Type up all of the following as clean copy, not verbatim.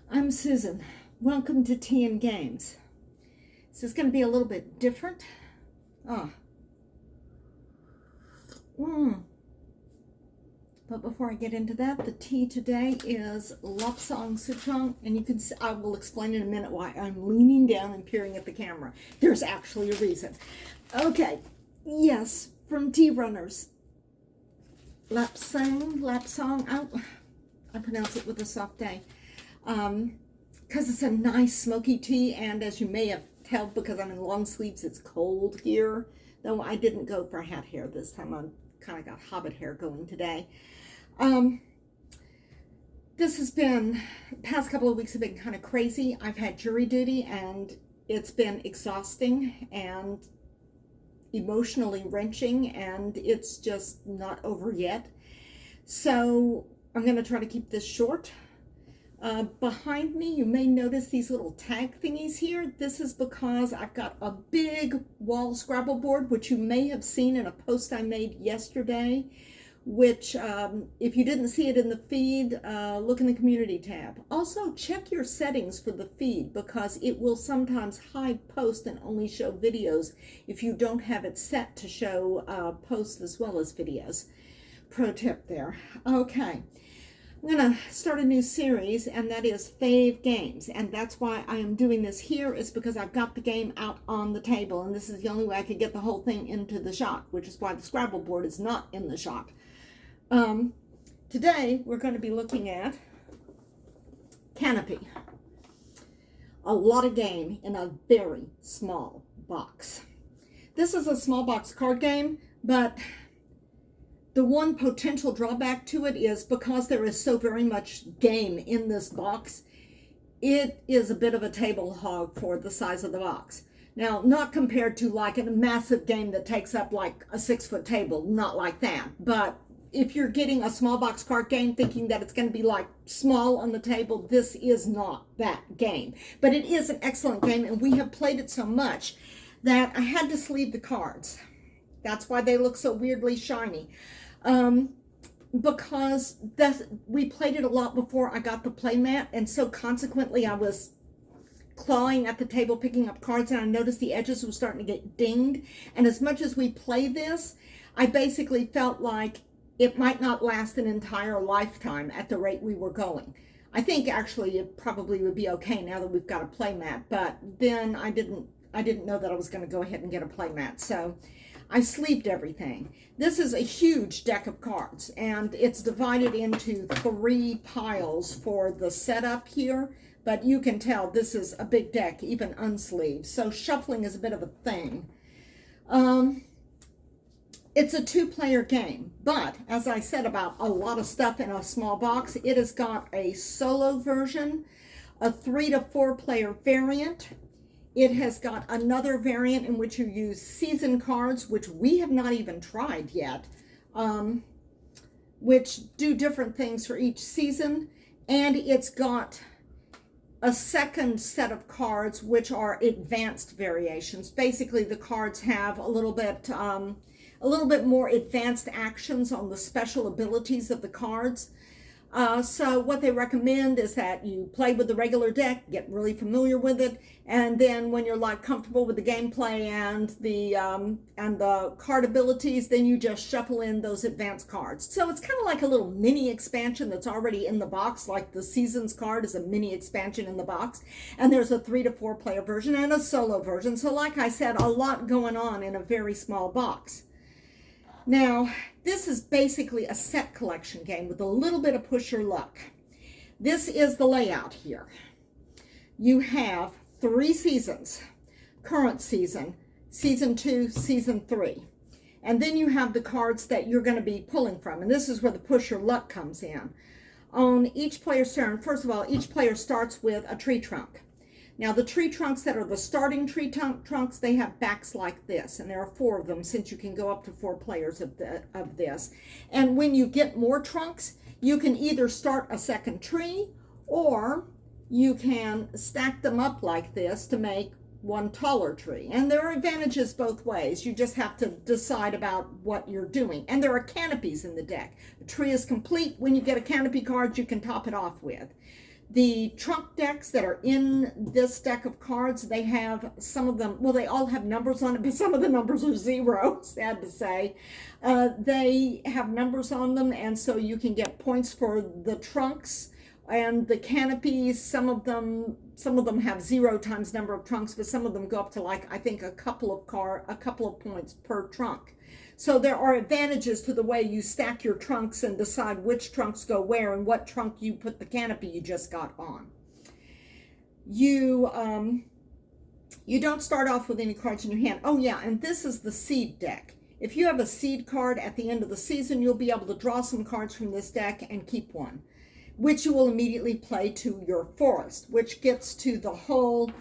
I'm Susan. Welcome to Tea and Games. This is going to be a little bit different. Ah. But before I get into that, the tea today is Lapsang Souchang, and you can see, I will explain in a minute why I'm leaning down and peering at the camera. There's actually a reason. Okay, yes, from Tea Runners. Lapsang, I pronounce it with a soft A. Because it's a nice smoky tea, and as you may have told, because I'm in long sleeves, it's cold here. Though I didn't go for hat hair this time. I kind of got hobbit hair going today. This has been, past couple of weeks have been kind of crazy. I've had jury duty, and it's been exhausting and emotionally wrenching, and it's just not over yet. So I'm going to try to keep this short. Behind me, you may notice these little tag thingies here. This is because I've got a big wall Scrabble board, which you may have seen in a post I made yesterday, which if you didn't see it in the feed, look in the community tab. Also, check your settings for the feed, because it will sometimes hide posts and only show videos if you don't have it set to show posts as well as videos. Pro tip there. Okay. I'm going to start a new series, and that is Fave Games, and that's why I am doing this here, is because I've got the game out on the table, and this is the only way I could get the whole thing into the shot, which is why the Scrabble board is not in the shot. Today, we're going to be looking at Canopy. A lot of game in a very small box. This is a small box card game, but the one potential drawback to it is because there is so very much game in this box, it is a bit of a table hog for the size of the box. Now, not compared to like a massive game that takes up like a 6-foot table, not like that. But if you're getting a small box card game thinking that it's going to be like small on the table, this is not that game. But it is an excellent game, and we have played it so much that I had to sleeve the cards. That's why they look so weirdly shiny. Because we played it a lot before I got the playmat, and so consequently I was clawing at the table picking up cards, and I noticed the edges were starting to get dinged, and as much as we play this, I basically felt like it might not last an entire lifetime at the rate we were going. I think actually it probably would be okay now that we've got a playmat, but then I didn't know that I was going to go ahead and get a playmat, so I sleeved everything. This is a huge deck of cards, and it's divided into 3 piles for the setup here, but you can tell this is a big deck, even unsleeved, so shuffling is a bit of a thing. It's a 2-player game, but as I said about a lot of stuff in a small box, it has got a solo version, a 3 to 4 player variant. It has got another variant in which you use season cards, which we have not even tried yet, which do different things for each season. And it's got a second set of cards, which are advanced variations. Basically, the cards have a little bit more advanced actions on the special abilities of the cards. So what they recommend is that you play with the regular deck, get really familiar with it, and then when you're like comfortable with the gameplay and the card abilities, then you just shuffle in those advanced cards. So it's kind of like a little mini expansion that's already in the box, like the Seasons card is a mini expansion in the box, and there's a 3 to 4 player version and a solo version. So like I said, a lot going on in a very small box. Now, this is basically a set collection game with a little bit of push your luck. This is the layout here. You have 3 seasons: current season, season 2, season 3. And then you have the cards that you're going to be pulling from. And this is where the push your luck comes in. On each player's turn, first of all, each player starts with a tree trunk. Now, the tree trunks that are the starting tree trunks, they have backs like this, and there are 4 of them, since you can go up to 4 players of this. And when you get more trunks, you can either start a second tree, or you can stack them up like this to make one taller tree. And there are advantages both ways. You just have to decide about what you're doing. And there are canopies in the deck. The tree is complete. When you get a canopy card, you can top it off with. The trunk decks that are in this deck of cards, they have some of them, well, they all have numbers on it, but some of the numbers are zero, sad to say. They have numbers on them, and so you can get points for the trunks and the canopies. Some of them have 0 times number of trunks, but some of them go up to, like, I think a couple of points per trunk. So there are advantages to the way you stack your trunks and decide which trunks go where and what trunk you put the canopy you just got on. You don't start off with any cards in your hand. Oh yeah, and this is the seed deck. If you have a seed card at the end of the season, you'll be able to draw some cards from this deck and keep one, which you will immediately play to your forest, which gets to the whole,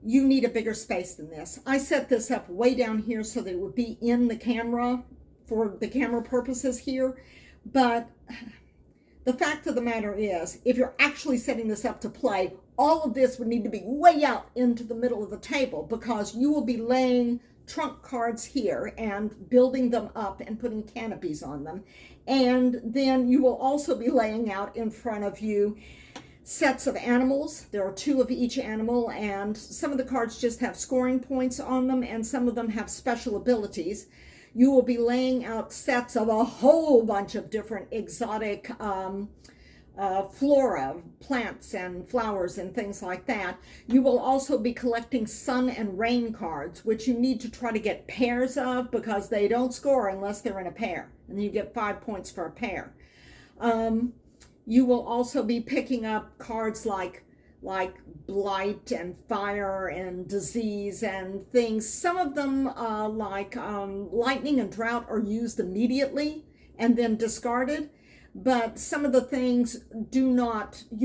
you need a bigger space than this. I set this up way down here so that it would be in the camera for the camera purposes here. But the fact of the matter is, if you're actually setting this up to play, all of this would need to be way out into the middle of the table, because you will be laying trunk cards here and building them up and putting canopies on them. And then you will also be laying out in front of you sets of animals. There are 2 of each animal, and some of the cards just have scoring points on them, and some of them have special abilities. You will be laying out sets of a whole bunch of different exotic flora, plants and flowers and things like that. You will also be collecting sun and rain cards, which you need to try to get pairs of, because they don't score unless they're in a pair, and you get 5 points for a pair. You will also be picking up cards like blight and fire and disease and things. Some of them, like lightning and drought, are used immediately and then discarded. But some of the things you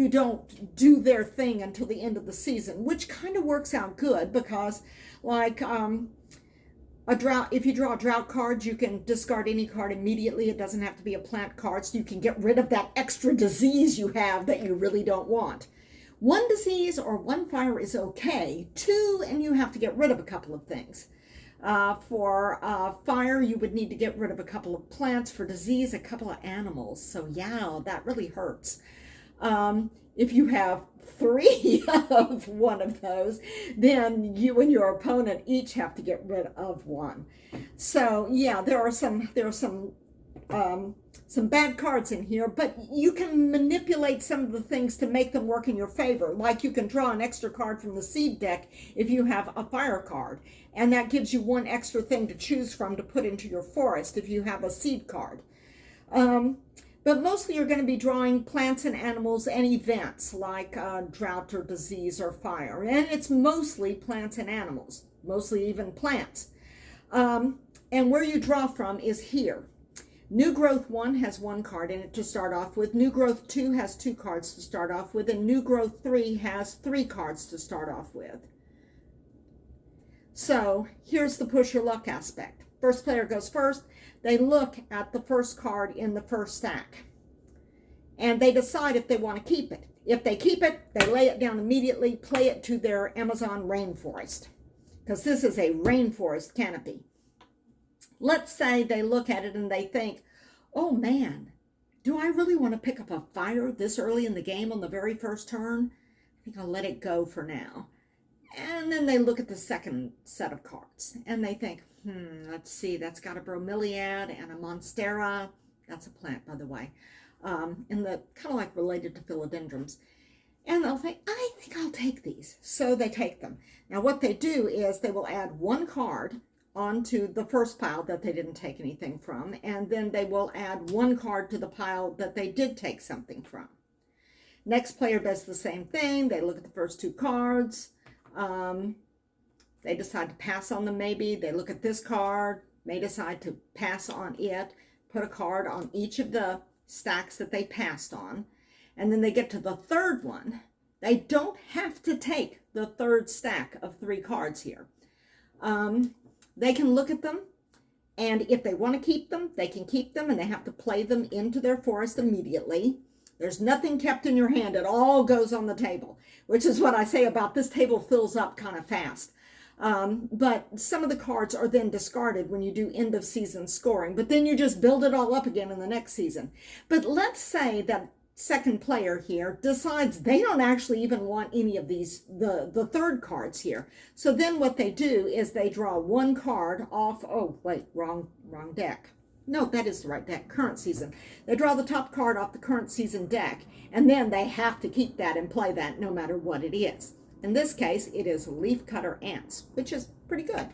don't do their thing until the end of the season, which kind of works out good, because like a drought, if you draw a drought card, you can discard any card immediately. It doesn't have to be a plant card, so you can get rid of that extra disease you have that you really don't want. 1 disease or 1 fire is okay. 2, and you have to get rid of a couple of things. For fire, you would need to get rid of a couple of plants. For disease, a couple of animals. So yeah, that really hurts. If you have 3 of one of those, then you and your opponent each have to get rid of 1. So yeah, there are some bad cards in here, but you can manipulate some of the things to make them work in your favor. Like you can draw an extra card from the seed deck if you have a fire card, and that gives you 1 extra thing to choose from to put into your forest if you have a seed card. But mostly you're going to be drawing plants and animals and events like drought or disease or fire. And it's mostly plants and animals, mostly even plants. And where you draw from is here. New Growth 1 has 1 card in it to start off with. New Growth 2 has 2 cards to start off with. And New Growth 3 has 3 cards to start off with. So here's the push your luck aspect. First player goes first. They look at the first card in the first stack, and they decide if they want to keep it. If they keep it, they lay it down immediately, play it to their Amazon rainforest, because this is a rainforest canopy. Let's say they look at it and they think, oh man, do I really want to pick up a fire this early in the game on the very first turn? I think I'll let it go for now. And then they look at the second set of cards and they think, let's see, that's got a bromeliad and a monstera. That's a plant, by the way. And the kind of like related to philodendrons. And they'll think, I think I'll take these. So they take them. Now what they do is they will add 1 card onto the first pile that they didn't take anything from. And then they will add 1 card to the pile that they did take something from. Next player does the same thing. They look at the first 2 cards. They decide to pass on them maybe. They look at this card, may decide to pass on it, put a card on each of the stacks that they passed on, and then they get to the third one. They don't have to take the third stack of 3 cards here. They can look at them, and if they want to keep them, they can keep them, and they have to play them into their forest immediately. There's nothing kept in your hand. It all goes on the table, which is what I say about this table fills up kind of fast. But some of the cards are then discarded when you do end of season scoring, but then you just build it all up again in the next season. But let's say that second player here decides they don't actually even want any of these, the third cards here. So then what they do is they draw one card off, oh wait, wrong deck. No, that is the right deck, current season. They draw the top card off the current season deck, and then they have to keep that and play that no matter what it is. In this case, it is leafcutter ants, which is pretty good.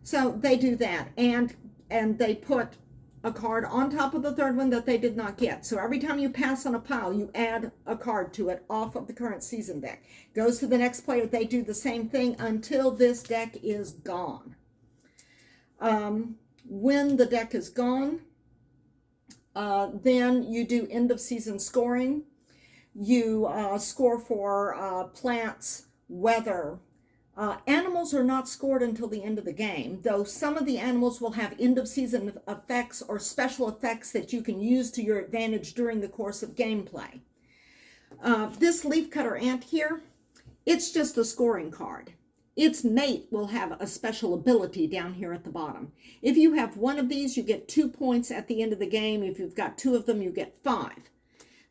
So they do that, and they put a card on top of the third one that they did not get. So every time you pass on a pile, you add a card to it off of the current season deck. Goes to the next player. They do the same thing until this deck is gone. When the deck is gone, then you do end of season scoring. You score for plants, weather. Animals are not scored until the end of the game, though some of the animals will have end of season effects or special effects that you can use to your advantage during the course of gameplay. This leafcutter ant here, it's just a scoring card. Its mate will have a special ability down here at the bottom. If you have one of these, you get 2 points at the end of the game. If you've got 2 of them, you get 5.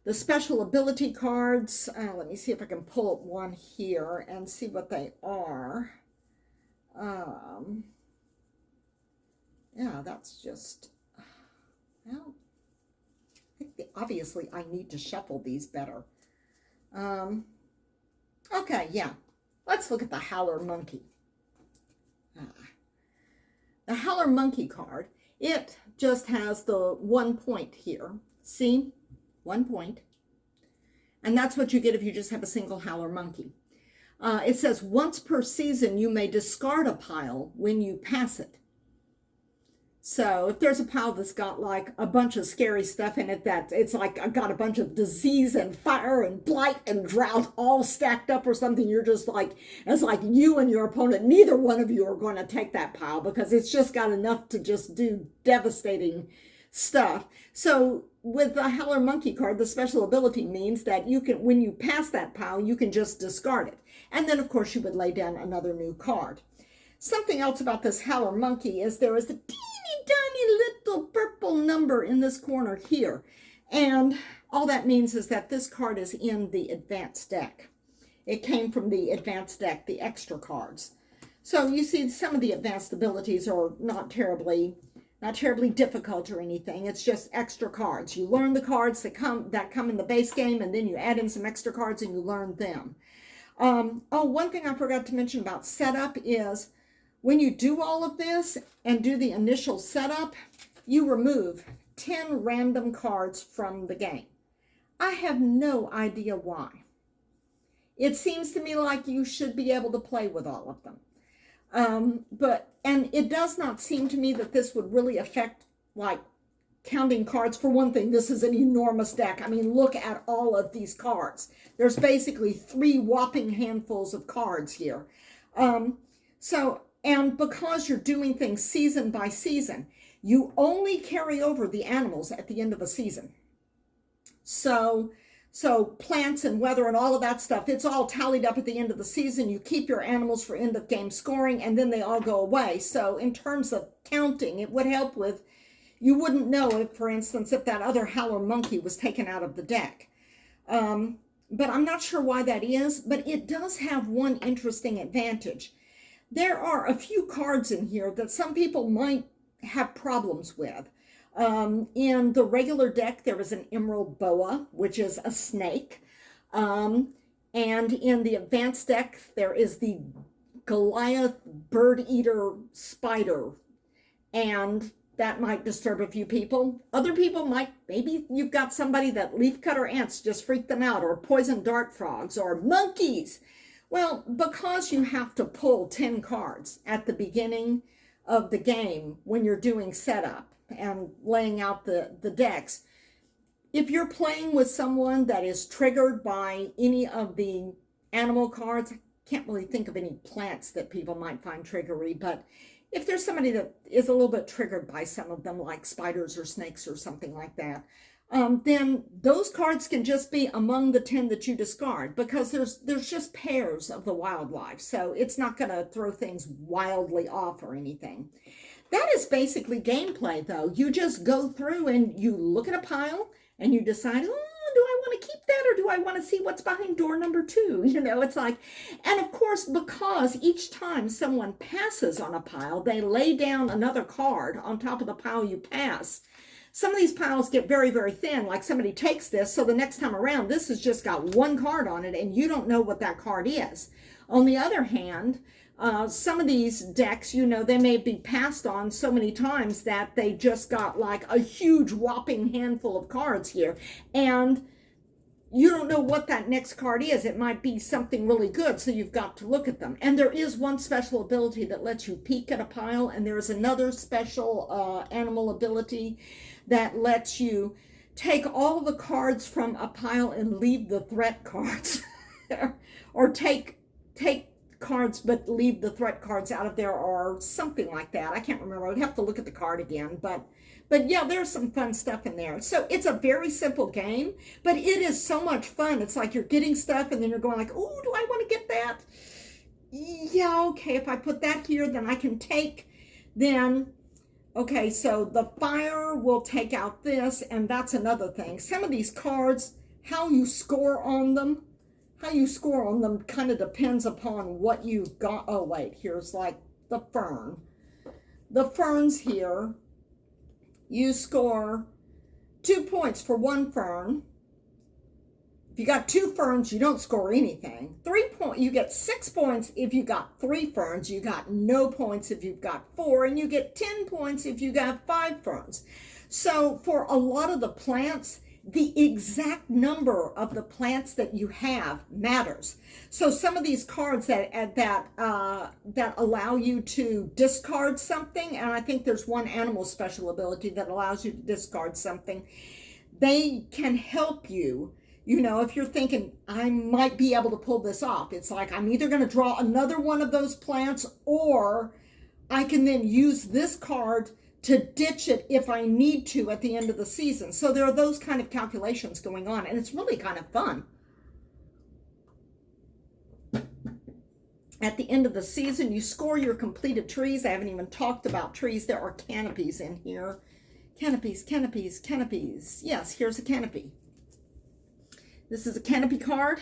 The special ability cards, let me see if I can pull up one here and see what they are. Yeah, that's just, well, I think obviously I need to shuffle these better. Okay, yeah, let's look at the Howler Monkey. The Howler Monkey card, it just has the 1 point here. See? 1 point. And that's what you get if you just have a single Howler Monkey. It says once per season you may discard a pile when you pass it. So if there's a pile that's got like a bunch of scary stuff in it, that it's like I got a bunch of disease and fire and blight and drought all stacked up or something, you're just like, it's like you and your opponent, neither one of you are going to take that pile because it's just got enough to just do devastating stuff. So with the Howler Monkey card, the special ability means that you can, when you pass that pile, you can just discard it. And then, of course, you would lay down another new card. Something else about this Howler Monkey is there is a teeny tiny little purple number in this corner here. And all that means is that this card is in the advanced deck. It came from the advanced deck, the extra cards. So you see some of the advanced abilities are not terribly difficult or anything. It's just extra cards. You learn the cards that come in the base game, and then you add in some extra cards and you learn them. Oh, one thing I forgot to mention about setup is when you do all of this and do the initial setup, you remove 10 random cards from the game. I have no idea why. It seems to me like you should be able to play with all of them. And it does not seem to me that this would really affect, like, counting cards. For one thing, this is an enormous deck. I mean, look at all of these cards. There's basically 3 whopping handfuls of cards here. And because you're doing things season by season, you only carry over the animals at the end of a season. So plants and weather and all of that stuff, it's all tallied up at the end of the season. You keep your animals for end of game scoring, and then they all go away. So in terms of counting, it would help with, you wouldn't know if, for instance, if that other Howler Monkey was taken out of the deck. But I'm not sure why that is, but it does have one interesting advantage. There are a few cards in here that some people might have problems with. In the regular deck, there is an emerald boa, which is a snake. And in the advanced deck, there is the Goliath bird eater spider. And that might disturb a few people. Other people might, maybe you've got somebody that leafcutter ants just freak them out, or poison dart frogs, or monkeys. Well, because you have to pull 10 cards at the beginning of the game when you're doing setup and laying out the decks, if you're playing with someone that is triggered by any of the animal cards, I can't really think of any plants that people might find triggery, but if there's somebody that is a little bit triggered by some of them, like spiders or snakes or something like that, then those cards can just be among the 10 that you discard, because there's just pairs of the wildlife, so it's not going to throw things wildly off or anything. That is basically gameplay, though. You just go through and you look at a pile and you decide, oh, do I keep that or do I want to see what's behind door number 2? You know, it's like, and of course, because each time someone passes on a pile, they lay down another card on top of the pile you pass. Some of these piles get very, very thin, like somebody takes this, so the next time around, this has just got one card on it, and you don't know what that card is. On the other hand, some of these decks, you know, they may be passed on so many times that they just got like a huge whopping handful of cards here, and you don't know what that next card is. It might be something really good, so you've got to look at them. And there is one special ability that lets you peek at a pile, and there's another special animal ability that lets you take all the cards from a pile and leave the threat cards. Or take cards but leave the threat cards out of there, or something like that. I can't remember. I would have to look at the card again, but yeah, there's some fun stuff in there. So it's a very simple game, but it is so much fun. It's like you're getting stuff and then you're going like, oh, do I want to get that? Yeah, okay, if I put that here, then I can take, then, okay, so the fire will take out this, and that's another thing. Some of these cards, how you score on them kind of depends upon what you've got. Oh, wait, here's like the fern. The ferns here, you score 2 points for one fern. If you got 2 ferns, you don't score anything. You get 6 points if you got 3 ferns. You got no points if you've got 4, and you get 10 points if you got 5 ferns. So for a lot of the plants, the exact number of the plants that you have matters. So some of these cards that allow you to discard something, and I think there's one animal special ability that allows you to discard something, they can help you. You know, if you're thinking, I might be able to pull this off, it's like I'm either going to draw another one of those plants, or I can then use this card to ditch it if I need to at the end of the season. So there are those kind of calculations going on, and it's really kind of fun. At the end of the season, you score your completed trees. I haven't even talked about trees. There are canopies in here. Canopies, canopies, canopies. Yes, here's a canopy. This is a canopy card.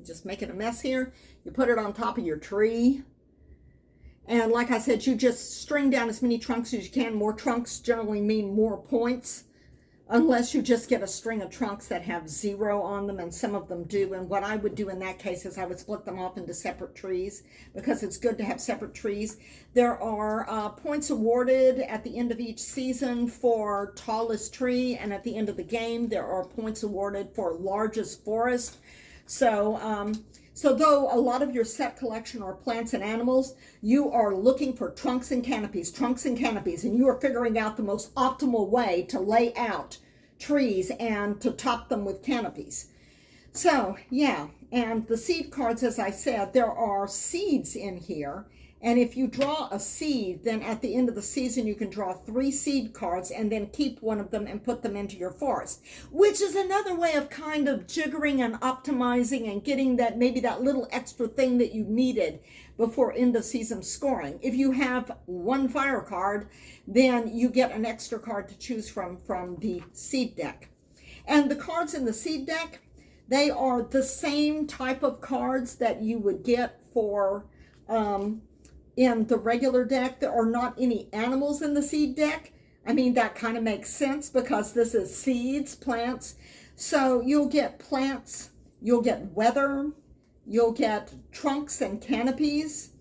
Just making a mess here. You put it on top of your tree. And like I said, you just string down as many trunks as you can. More trunks generally mean more points, unless you just get a string of trunks that have 0 on them, and some of them do. And what I would do in that case is I would split them off into separate trees, because it's good to have separate trees. There are points awarded at the end of each season for tallest tree, and at the end of the game, there are points awarded for largest forest. So though a lot of your set collection are plants and animals, you are looking for trunks and canopies, and you are figuring out the most optimal way to lay out trees and to top them with canopies. So, yeah, and the seed cards, as I said, there are seeds in here. And if you draw a seed, then at the end of the season, you can draw 3 seed cards and then keep one of them and put them into your forest, which is another way of kind of jiggering and optimizing and getting that, maybe that little extra thing that you needed before end of season scoring. If you have 1 fire card, then you get an extra card to choose from the seed deck. And the cards in the seed deck, they are the same type of cards that you would get for in the regular deck. There are not any animals in the seed deck. I mean, that kind of makes sense because this is seeds, plants. So you'll get plants, you'll get weather, you'll get trunks and canopies.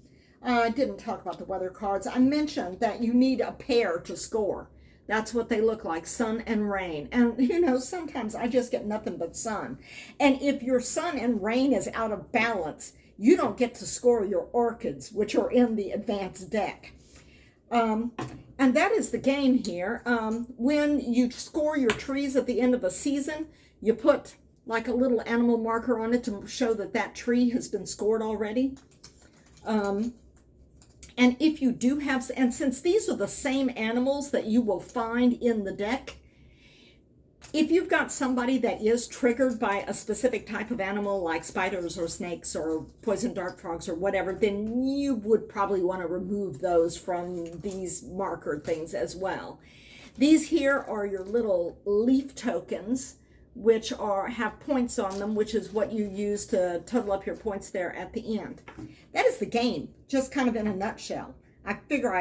I didn't talk about the weather cards. I mentioned that you need a pair to score. That's what they look like, sun and rain. And, you know, sometimes I just get nothing but sun. And if your sun and rain is out of balance, you don't get to score your orchids, which are in the advanced deck. And that is the game here. When you score your trees at the end of a season, you put like a little animal marker on it to show that that tree has been scored already. And if you do have, and since these are the same animals that you will find in the deck, if you've got somebody that is triggered by a specific type of animal like spiders or snakes or poison dart frogs or whatever, then you would probably want to remove those from these marker things as well. These here are your little leaf tokens, which have points on them, which is what you use to total up your points there at the end. That is the game, just kind of in a nutshell. I figure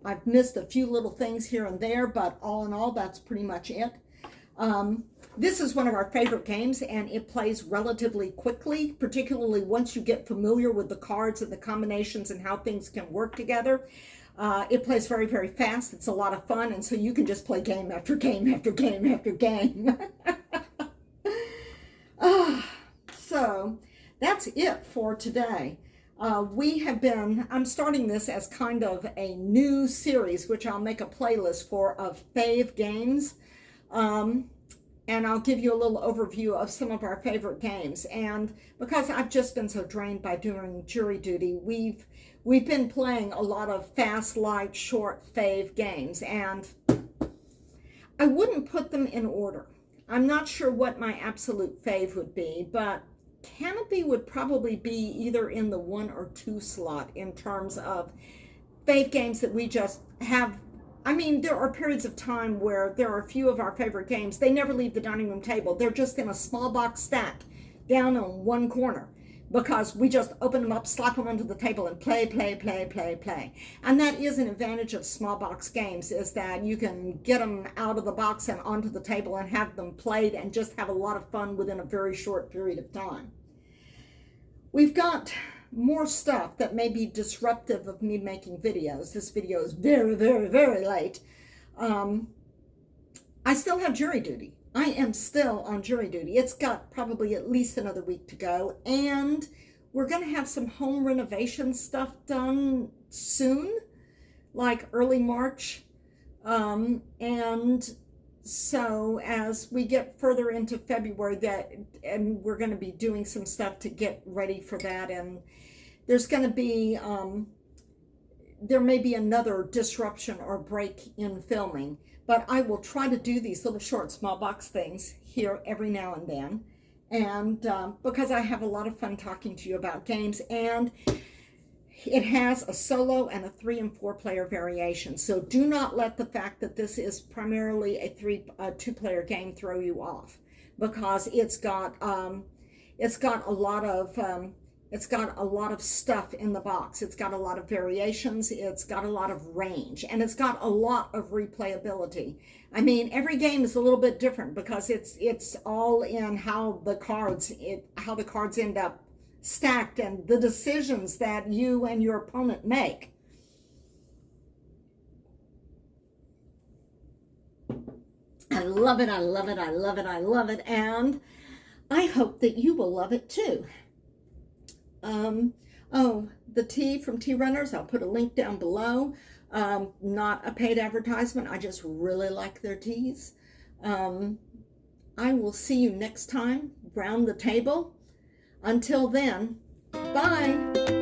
I've missed a few little things here and there, but all in all, that's pretty much it. This is one of our favorite games, and it plays relatively quickly, particularly once you get familiar with the cards and the combinations and how things can work together. It plays very, very fast. It's a lot of fun, and so you can just play game after game after game after game. So that's it for today. I'm starting this as kind of a new series, which I'll make a playlist for, of fave games. And I'll give you a little overview of some of our favorite games. And because I've just been so drained by doing jury duty, we've been playing a lot of fast, light, short fave games. And I wouldn't put them in order. I'm not sure what my absolute fave would be, but Canopy would probably be either in the 1 or 2 slot in terms of fave games that we just have. I mean, there are periods of time where there are a few of our favorite games. They never leave the dining room table. They're just in a small box stack down on one corner because we just open them up, slap them onto the table, and play. And that is an advantage of small box games, is that you can get them out of the box and onto the table and have them played and just have a lot of fun within a very short period of time. We've got more stuff that may be disruptive of me making videos. This video is very, very, very late. I still have jury duty. I am still on jury duty. It's got probably at least another week to go, and we're going to have some home renovation stuff done soon, like early March. And so as we get further into February, and we're going to be doing some stuff to get ready for that, and there's going to be, there may be another disruption or break in filming, but I will try to do these little short small box things here every now and then, and because I have a lot of fun talking to you about games, and it has a solo and a 3 and 4 player variation. So do not let the fact that this is primarily a 2-player game throw you off, because it's got a lot of stuff in the box. It's got a lot of variations. It's got a lot of range, and it's got a lot of replayability. I mean, every game is a little bit different because it's all in how the cards end up stacked and the decisions that you and your opponent make. I love it, I love it, I love it, I love it, and I hope that you will love it too. The tea from Tea Runners, I'll put a link down below. Not a paid advertisement, I just really like their teas. I will see you next time round the table. Until then, bye.